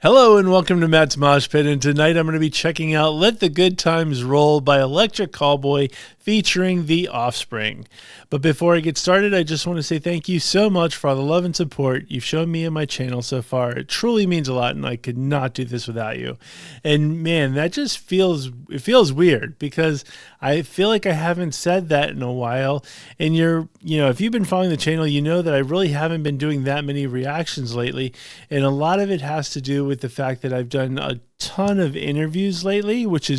Hello and welcome to Matt's Mosh Pit, and tonight I'm going to be checking out Let the Good Times Roll by Electric Callboy featuring The Offspring. But before I get started, I just want to say thank you so much for all the love and support you've shown me and my channel so far. It truly means a lot, and I could not do this without you. And man, that just feels weird because I feel like I haven't said that in a while. And if you've been following the channel, you know that I really haven't been doing that many reactions lately. And a lot of it has to do with the fact that I've done a ton of interviews lately, which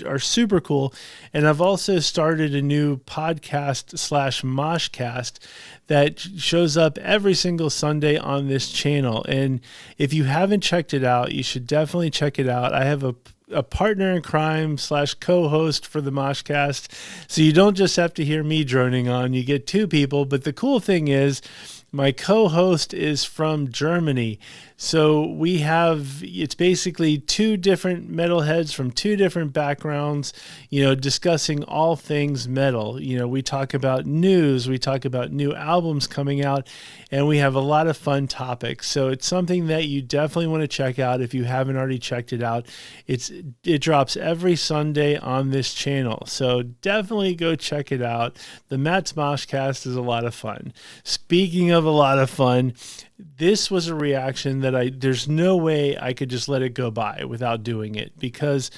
are super cool. And I've also started a new podcast / Moshcast that shows up every single Sunday on this channel. And if you haven't checked it out, you should definitely check it out. I have a partner in crime / co-host for the Moshcast. So you don't just have to hear me droning on, you get two people. But the cool thing is my co-host is from Germany. So it's basically two different metalheads from two different backgrounds, discussing all things metal. We talk about news, we talk about new albums coming out, and we have a lot of fun topics. So it's something that you definitely want to check out if you haven't already checked it out. It drops every Sunday on this channel. So definitely go check it out. The Matt's Moshcast is a lot of fun. Speaking of a lot of fun, this was a reaction that there's no way I could just let it go by without doing it, because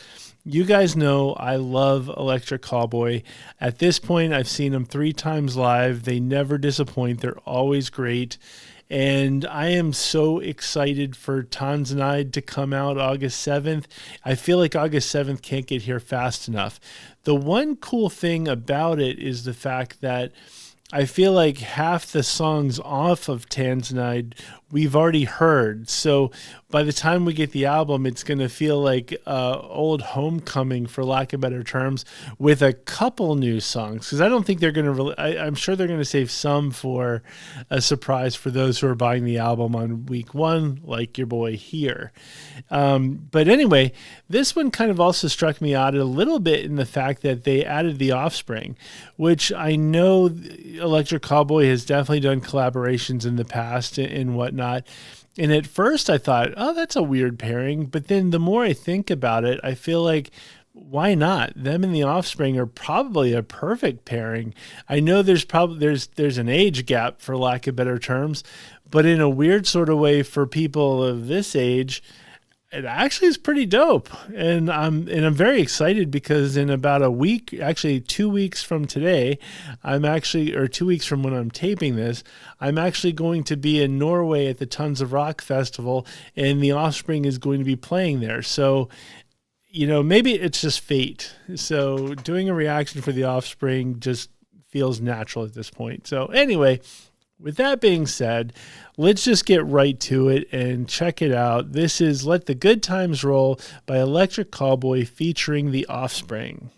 you guys know I love Electric Callboy. At this point, I've seen them 3 times live. They never disappoint. They're always great. And I am so excited for Tanzanite to come out August 7th. I feel like August 7th can't get here fast enough. The one cool thing about it is the fact that I feel like half the songs off of Tanzanite we've already heard. So by the time we get the album, it's going to feel like old homecoming, for lack of better terms, with a couple new songs. Because I don't think they're going to I'm sure they're going to save some for a surprise for those who are buying the album on week 1, like your boy here. But anyway, this one kind of also struck me out a little bit in the fact that they added The Offspring, which I know Electric Callboy has definitely done collaborations in the past and whatnot. And at first I thought, oh, that's a weird pairing. But then the more I think about it, I feel like, why not? Them and The Offspring are probably a perfect pairing. I know there's an age gap, for lack of better terms, but in a weird sort of way for people of this age, it actually is pretty dope. And I'm very excited because in about a week, actually 2 weeks from today, or 2 weeks from when I'm taping this, I'm actually going to be in Norway at the Tons of Rock Festival, and The Offspring is going to be playing there. So, maybe it's just fate. So doing a reaction for The Offspring just feels natural at this point. So anyway, with that being said, let's just get right to it and check it out. This is Let the Good Times Roll by Electric Callboy featuring The Offspring.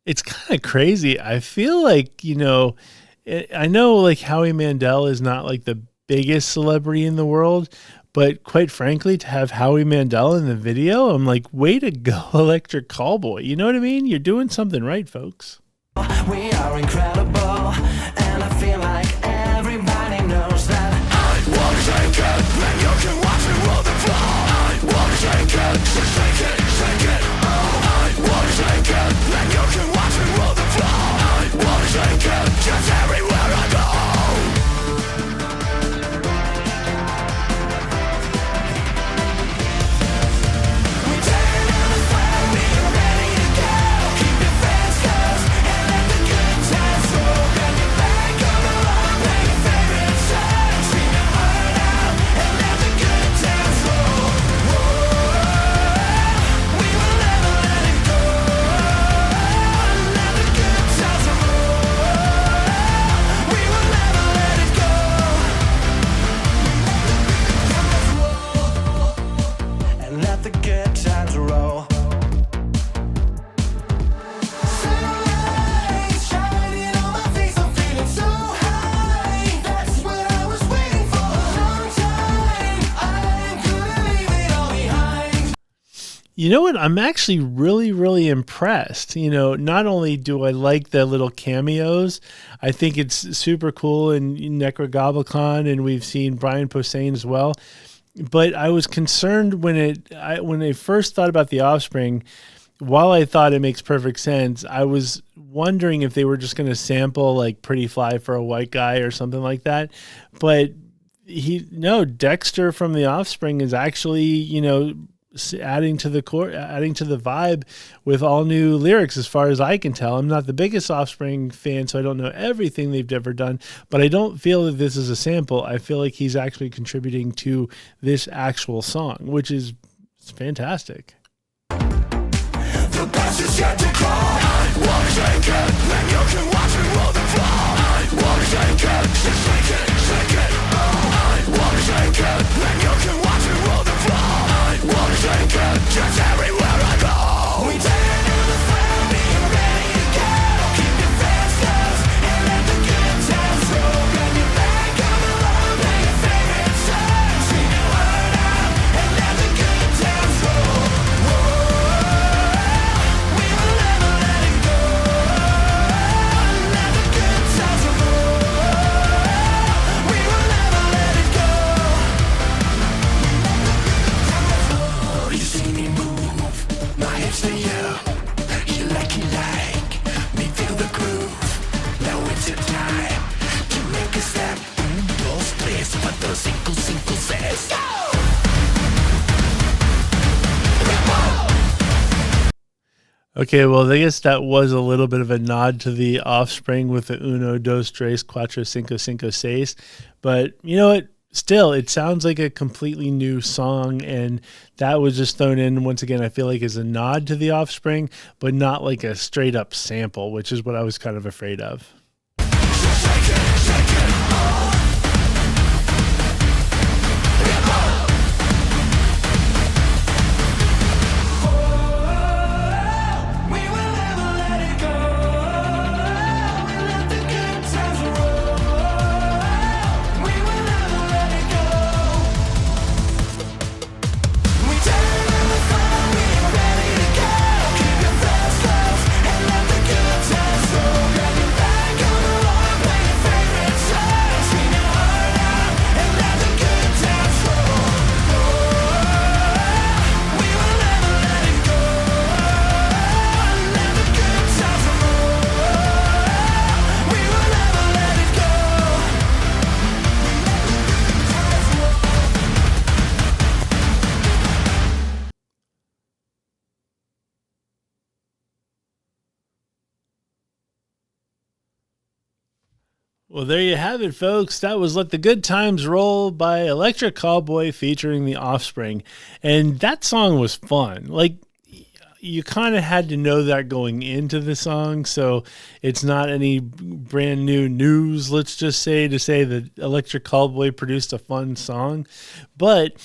It's kind of crazy. I feel like, I know like Howie Mandel is not like the biggest celebrity in the world, but quite frankly, to have Howie Mandel in the video, I'm like, way to go, Electric Callboy. You know what I mean? You're doing something right, folks. We are incredible, and I feel like everybody knows that. I want to take it, then you can watch me roll the floor. I want to take it, just take it, take it. I want to take it, then you can watch me roll the floor. I want to take it, just everywhere I go. We turn on the fire, we are ready to go. Keep your fans close and let the good times roll. Grab your bag You know what? I'm actually really, really impressed. Not only do I like the little cameos, I think it's super cool in Necrogoblicon, and we've seen Brian Posehn as well. But I was concerned when I first thought about The Offspring. While I thought it makes perfect sense, I was wondering if they were just going to sample like "Pretty Fly for a White Guy" or something like that. But Dexter from The Offspring is actually adding to the vibe with all new lyrics. As far as I can tell, I'm not the biggest Offspring fan, so I don't know everything they've ever done, but I don't feel that this is a sample. I feel like he's actually contributing to this actual song, which is fantastic. The best is yet to come. Won't take it, then you can watch me roll the floor. Won't take it, just shake it. Won't take it, then you can watch me roll the floor. Won't take it, just everywhere I go. We take it to the floor, being ready to go. Keep your fans close and let the good times roll. Grab your bag, come along, play your favorite song. Scream your heart out and let the good times roll. We will never let it go. Let the good times roll. We will never let it go. You see me move, my hips to you. You like me feel the groove. Now it's your time to make a step. Those plays what those single says. Go! Okay, well, I guess that was a little bit of a nod to The Offspring with the uno, dos, tres, cuatro, cinco, cinco, seis. But you know what? Still, it sounds like a completely new song, and that was just thrown in, once again, I feel like as a nod to The Offspring, but not like a straight-up sample, which is what I was kind of afraid of. We will never let it go. Let the good times roll. We will never let it go. We turn on the phone, we are ready to go. Keep your friends close and let the good times roll. Grab your bag, come along, play your favorite song. Scream your heart out and let the good times roll. We will never let it go. Let the good times roll. We will never let it go. Well, there you have it, folks. That was Let the Good Times Roll by Electric Callboy featuring The Offspring. And that song was fun. Like, you kind of had to know that going into the song, so it's not any brand new news, let's just say, to say that Electric Callboy produced a fun song. But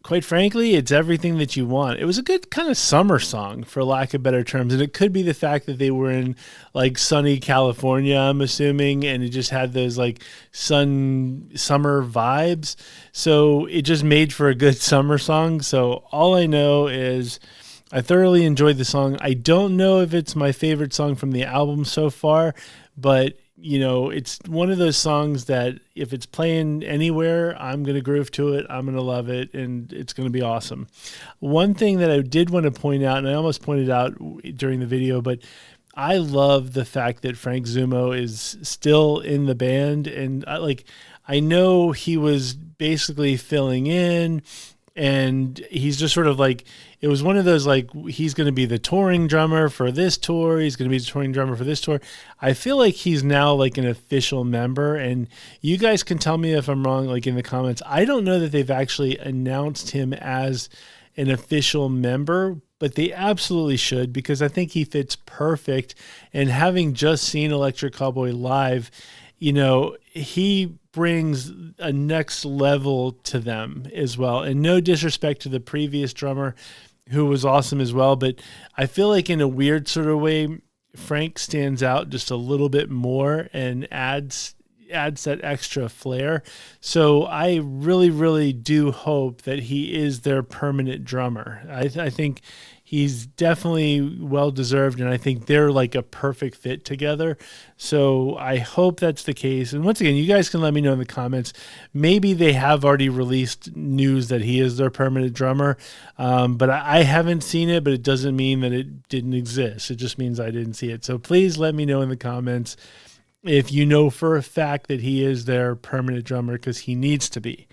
quite frankly, it's everything that you want. It was a good kind of summer song, for lack of better terms. And it could be the fact that they were in like sunny California, I'm assuming, and it just had those like summer vibes. So it just made for a good summer song. So all I know is I thoroughly enjoyed the song. I don't know if it's my favorite song from the album so far, but it's one of those songs that if it's playing anywhere, I'm going to groove to it. I'm going to love it, and it's going to be awesome. One thing that I did want to point out, and I almost pointed out during the video, but I love the fact that Frank Zumo is still in the band. And I know he was basically filling in, and he's just sort of like, it was one of those, like, he's going to be the touring drummer for this tour. He's going to be the touring drummer for this tour. I feel like he's now like an official member, and you guys can tell me if I'm wrong, like in the comments. I don't know that they've actually announced him as an official member, but they absolutely should, because I think he fits perfect. And having just seen Electric Callboy live, he brings a next level to them as well. And no disrespect to the previous drummer, who was awesome as well, but I feel like in a weird sort of way, Frank stands out just a little bit more and adds that extra flair. So I really, really do hope that he is their permanent drummer. I think he's definitely well deserved, and I think they're like a perfect fit together. So I hope that's the case. And once again, you guys can let me know in the comments. Maybe they have already released news that he is their permanent drummer, but I haven't seen it. But it doesn't mean that it didn't exist. It just means I didn't see it. So please let me know in the comments if you know for a fact that he is their permanent drummer, because he needs to be.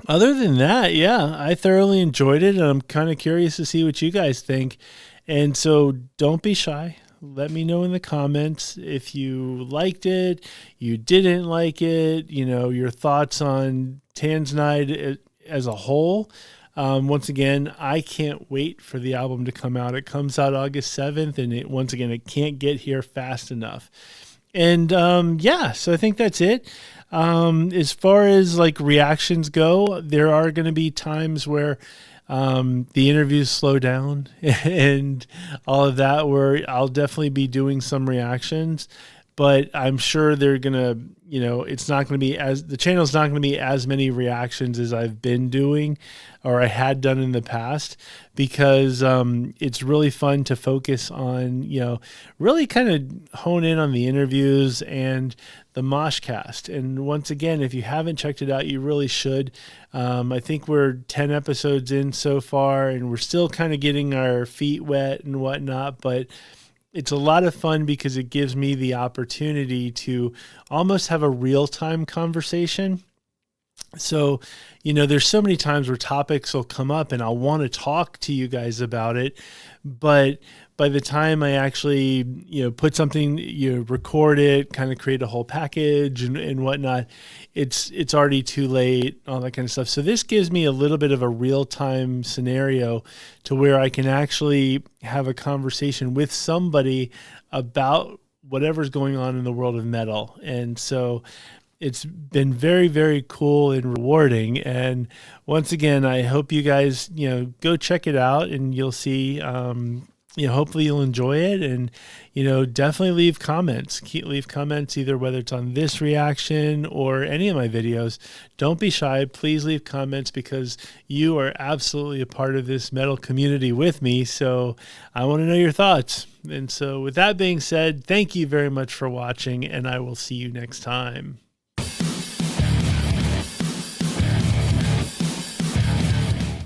Other than that, yeah, I thoroughly enjoyed it, and I'm kind of curious to see what you guys think. And so don't be shy. Let me know in the comments if you liked it, you didn't like it, your thoughts on Tanzanite as a whole. Once again, I can't wait for the album to come out. It comes out August 7th, and once again, it can't get here fast enough. And so I think that's it. As far as like reactions go, there are going to be times where the interviews slow down and all of that, where I'll definitely be doing some reactions, but I'm sure they're going to, it's not going to be the channel's not going to be as many reactions as I've been doing or I had done in the past, because it's really fun to focus on, really kind of hone in on the interviews and the Mosh cast. And once again, if you haven't checked it out, you really should. I think we're 10 episodes in so far, and we're still kind of getting our feet wet and whatnot, but it's a lot of fun because it gives me the opportunity to almost have a real-time conversation. So, there's so many times where topics will come up and I'll want to talk to you guys about it, but by the time I actually, put something, record it, kind of create a whole package and whatnot, it's already too late, all that kind of stuff. So this gives me a little bit of a real-time scenario to where I can actually have a conversation with somebody about whatever's going on in the world of metal. And so it's been very, very cool and rewarding. And once again, I hope you guys, go check it out, and you'll see, hopefully you'll enjoy it. And, definitely leave comments. Leave comments either whether it's on this reaction or any of my videos. Don't be shy. Please leave comments, because you are absolutely a part of this metal community with me. So I want to know your thoughts. And so with that being said, thank you very much for watching, and I will see you next time.